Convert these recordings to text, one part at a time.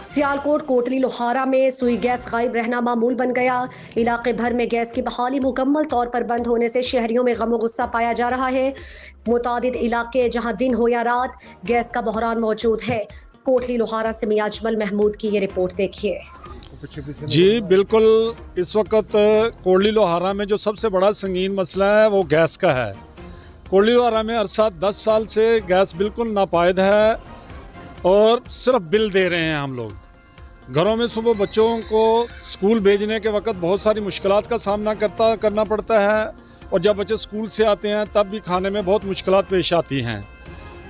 सियालकोट कोटली लोहारा में सुई गैस गायब रहना मामूल बन गया। इलाके भर में गैस की बहाली मुकम्मल तौर पर बंद होने से शहरियों में गम गुस्सा पाया जा रहा है। मुतादिद इलाके जहां दिन हो या रात गैस का बहरान मौजूद है। कोटली लोहारा से मियां अजमल महमूद की ये रिपोर्ट देखिए। जी बिल्कुल, इस वक्त कोटली लोहारा में जो सबसे बड़ा संगीन मसला है वो गैस का है। कोटली लोहारा में अरसा 10 साल से गैस बिल्कुल नापायद है और सिर्फ बिल दे रहे हैं हम लोग। घरों में सुबह बच्चों को स्कूल भेजने के वक्त बहुत सारी मुश्किलात का सामना करना पड़ता है और जब बच्चे स्कूल से आते हैं तब भी खाने में बहुत मुश्किलात पेश आती हैं।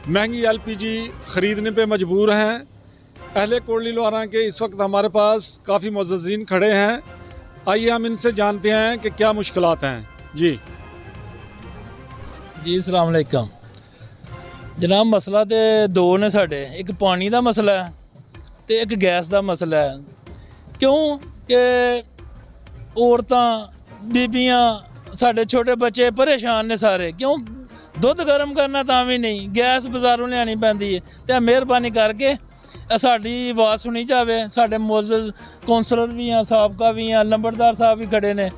महंगी LPG ख़रीदने पे मजबूर हैं। अहले कोटली लोहारा के इस वक्त हमारे पास काफ़ी मुअज़्ज़िज़ीन खड़े हैं। आइए हम इनसे जानते हैं कि क्या मुश्किलात हैं। जी अस्सलाम वालेकुम जनाब, मसला तो दो ने साढ़े, एक पानी का मसला है तो एक गैस का मसला है। क्यों कि औरतां बीबियां साढ़े छोटे बच्चे परेशान ने सारे। क्यों दुध गर्म करना तां भी नहीं, गैस बाज़ारों लियानी पैंदी है। तो मेहरबानी करके साड़ी आवाज़ सुनी जाए। साढ़े मुअज़्ज़िज़ कौंसलर भी हैं, साबका भी हैं, लंबड़दार साहब भी खड़े ने।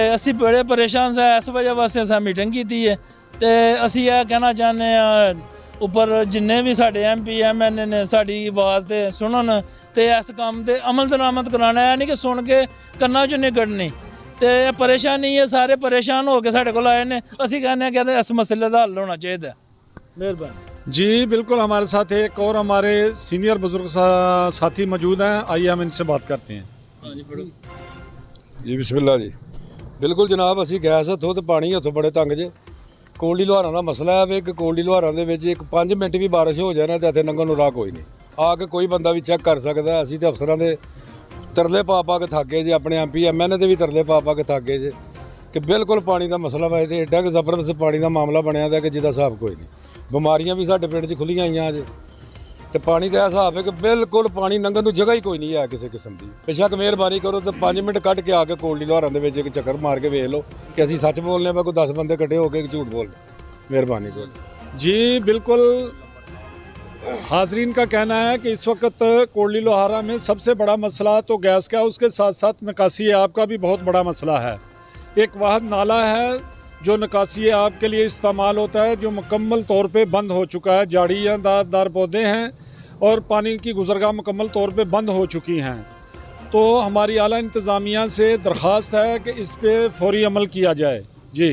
असी बड़े परेशान से इस वजह वास्ते असें मीटिंग की है तो असी यह कहना चाहते हैं उपर जिन्ने भी साढ़े MP MNA ने साड़ी आवाज़ तो सुनन तो इस काम से अमल दरामद कराना है, नहीं कि सुन के कन्ना चो नहीं कढ़नी। तो परेशानी है, सारे परेशान हो के साढ़े को आए ने। असी कहने कि इस मसले का हल होना चाहिए। मेहरबानी। जी बिल्कुल, हमारे साथ एक और हमारे सीनियर बुजुर्ग साथी मौजूद हैं। आइए हम इनसे बात करते हैं। हाँ जी, पढ़ो जी बिस्मिल्लाह जी। बिल्कुल जनाब, असी गैस हथों तो पानी हथों बड़े तंग जे। कोटली लोहारा का मसला है भी कोटली लोहारा के 5 मिनट भी बारिश हो जाए ना तो इतने लंघन राह कोई नहीं, आके कोई बंदा भी चैक कर सकता है। असी तो अफसर के तरले पा के थके जे, अपने MP MNA के भी तरले पा के थके जे कि बिल्कुल पानी का मसला वै तो एडा कि जबरदस्त पानी का मामला बनया था कि जिसका हिसाब कोई नहीं। बीमारियां भी साढ़े पिंड च खुलियां आईयां अजे तो पानी का हिसाब है कि बिल्कुल पानी लंघन की जगह ही कोई नहीं है किसी किस्म की। बेशक मेहरबानी करो तो 5 मिनट कढ़ के आके कोटली लोहारा के एक चक्कर मार के वेख लो कि असी सच बोलने में कोई 10 बंदे कट्ठे होकर झूठ बोलने। मेहरबानी करो। जी बिल्कुल, हाजरीन का कहना है कि इस वक्त कोटली लोहारा में सबसे बड़ा मसला तो गैस का, उसके साथ साथ निकासी आब का भी बहुत बड़ा मसला है। एक वाहद नाला है जो निकासी आब के लिए इस्तेमाल होता है, जो मुकम्मल तौर पे बंद हो चुका है। झाड़ियाँ दार पौधे हैं और पानी की गुजरगाह मुकम्मल तौर पे बंद हो चुकी हैं। तो हमारी आला इंतज़ामिया से दरख्वास्त है कि इस पे फौरी अमल किया जाए। जी।